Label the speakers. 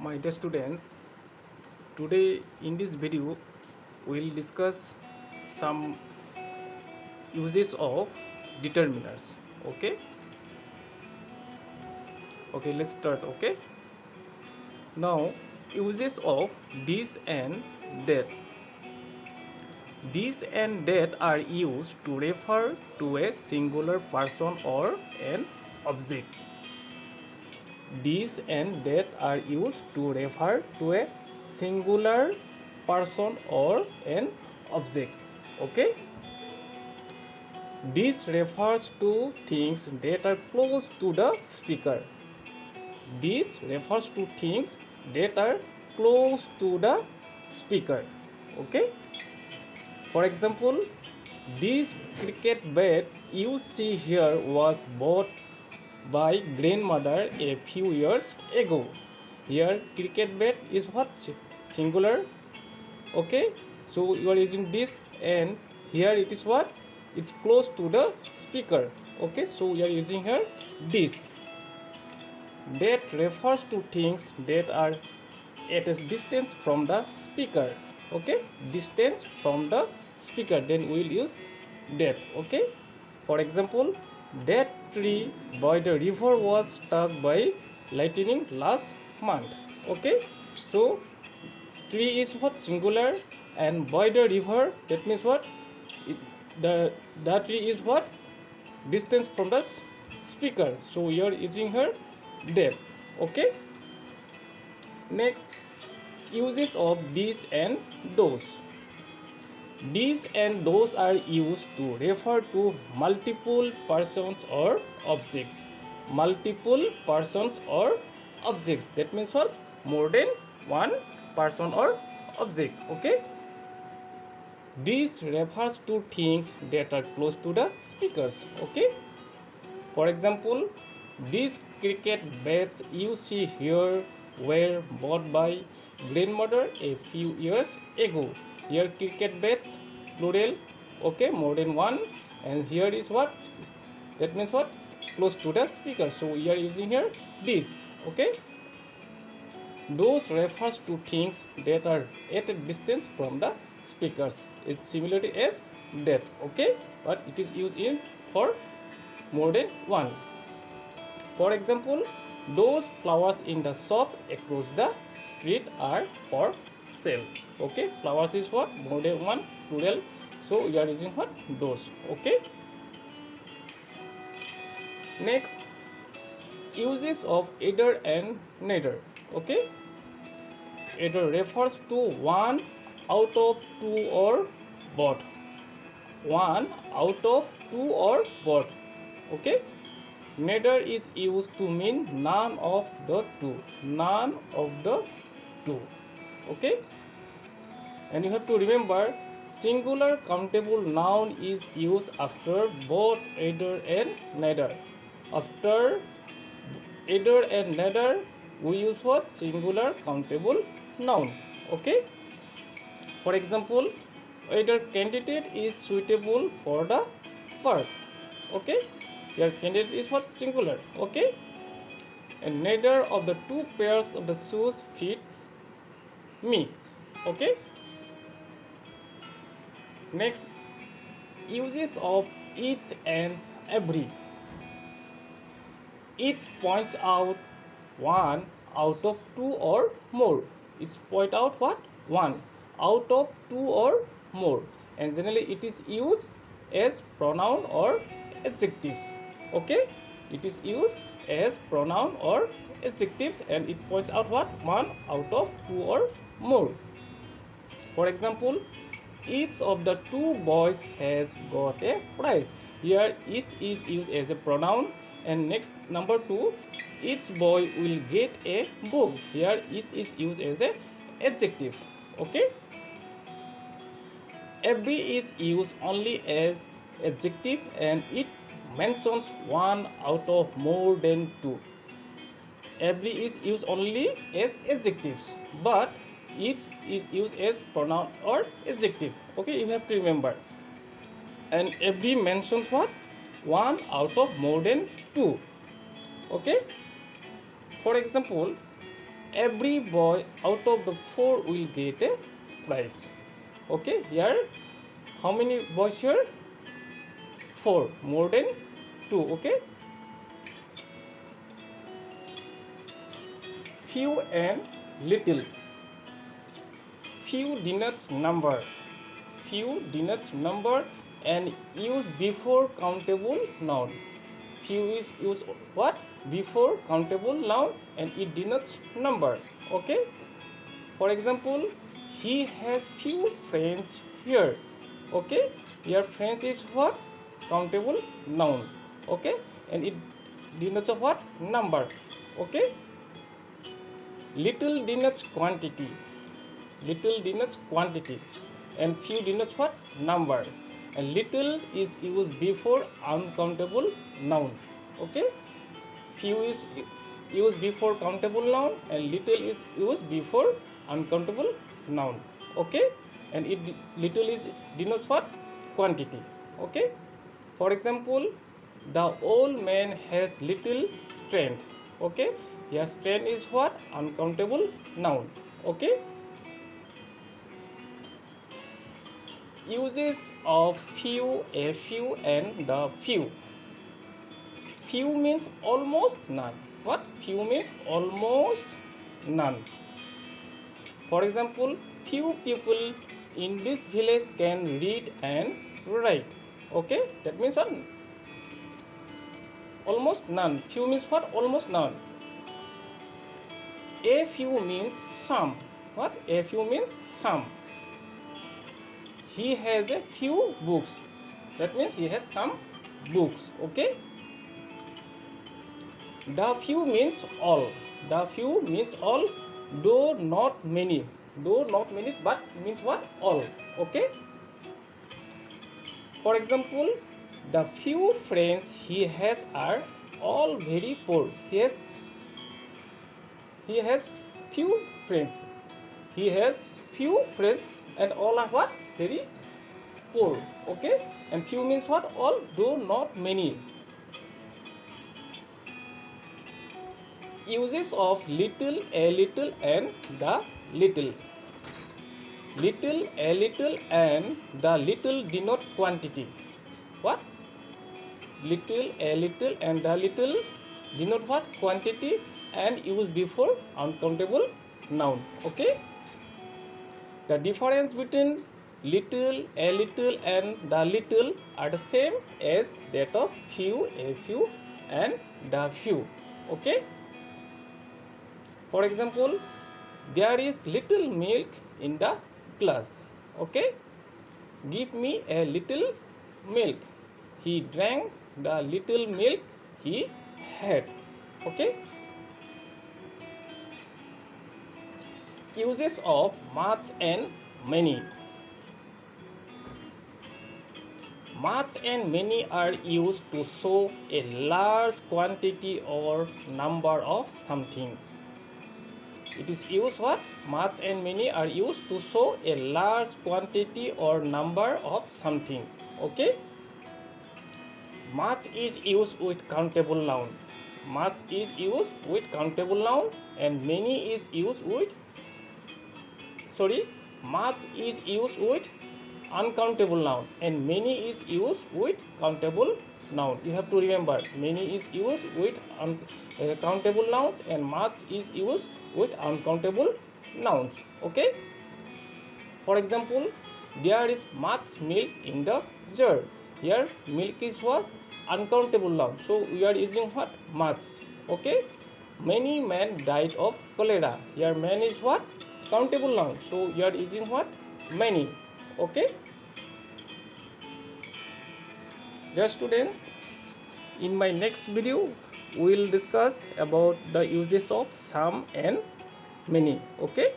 Speaker 1: My dear students, today in this video we'll discuss some uses of determiners. Okay, let's start. Okay, now uses of this and that. This and that are used to refer to a singular person or an object. This and that are used to refer to a singular person or an object. Okay, this refers to things that are close to the speaker. This refers to things that are close to the speaker. Okay, for example, this cricket bat you see here was bought by grandmother a few years ago. Here cricket bat is what? Singular. Okay, so you are using this, and here it is what? It's close to the speaker. Okay, so we are using here this. That refers to things that are at a distance from the speaker. Okay, distance from the speaker, then we will use that. Okay, for example, that tree by the river was struck by lightning last month. Okay, so tree is what? Singular, and by the river, that means what? The tree is what? Distance from the speaker, so we are using here that. Okay, next, uses of these and those. These and those are used to refer to multiple persons or objects. Multiple persons or objects, that means what? More than one person or object. Okay, this refers to things that are close to the speakers. Okay, for example, these cricket bats you see here were bought by grandmother a few years ago. Here cricket bats plural. Okay, more than one, and here is what? That means what? Close to the speaker, so we are using here this. Okay, those refers to things that are at a distance from the speakers. It's similarly as that. Okay, but it is used in for more than one. For example, those flowers in the shop across the street are for sales. Okay, flowers is what? More than one, plural, so we are using what? Those. Okay, next, uses of either and neither. Okay, either refers to one out of two or both. One out of two or both. Okay, neither is used to mean none of the two. None of the two. Okay, and you have to remember, singular countable noun is used after both either and neither. After either and neither, we use what? Singular countable noun. Okay, for example, either candidate is suitable for the work. Okay, your candidate is what? Singular. Okay, and neither of the two pairs of the shoes fit me. Okay, next, uses of each and every. Each points out one out of two or more. Each point out what? One out of two or more, and generally it is used as pronoun or adjectives. Okay, it is used as pronoun or adjectives, and it points out what? One out of two or more. For example, each of the two boys has got a prize. Here each is used as a pronoun, and next, number two, each boy will get a book. Here each is used as a adjective. Okay, every is used only as adjective, and it mentions one out of more than two. Every is used only as adjectives, but each is used as pronoun or adjective. Okay, you have to remember. And every mentions what? One out of more than two. Okay, for example, every boy out of the 4 will get a prize. Okay, here how many boys here? 4, more than 2. Okay, few and little. Few denotes number. Few denotes number and use before countable noun. Few is used what? Before countable noun and it denotes number. Okay. For example, he has few friends here. Okay. Your friends is what? Countable noun. Okay. And it denotes of what? Number. Okay. Little denotes quantity. Little denotes quantity and few denotes what? Number. And little is used before uncountable noun. Okay, few is used before countable noun and little is used before uncountable noun. Okay, and it little is denotes what? Quantity. Okay, for example, the old man has little strength. Okay, here strength is what? Uncountable noun. Okay, uses of few, a few and the few. Few means almost none. What? Few means almost none. For example, few people in this village can read and write. Okay, that means what? Almost none. Few means what? Almost none. A few means some. What? A few means some. He has a few books. That means he has some books. Okay. The few means all. The few means all, though not many. Though not many, but means what? All. Okay. For example, the few friends he has are all very poor. He has few friends. He has few friends and all are what? Very poor. Okay. And few means what? All, though not many. Uses of little, a little and the little. Little, a little and the little denote quantity. What? Little, a little and the little denote what? Quantity and use before uncountable noun. Okay. The difference between little, a little and the little are the same as that of few, a few and the few. Okay. For example, there is little milk in the glass. Okay, give me a little milk. He drank the little milk he had. Okay, uses of much and many. Much and many are used to show a large quantity or number of something. It is used what? Much and many are used to show a large quantity or number of something. Okay? Much is used with countable noun. Much is used with countable noun and many is used with much is used with uncountable noun and many is used with countable noun. You have to remember, many is used with countable nouns and much is used with uncountable nouns. Okay, for example, there is much milk in the jar. Here milk is what? Uncountable noun, so we are using what? Much. Okay, many men died of cholera. Here man is what? Countable noun, so you are using what? Many. Okay, dear students, in my next video we will discuss about the uses of some and many. Okay.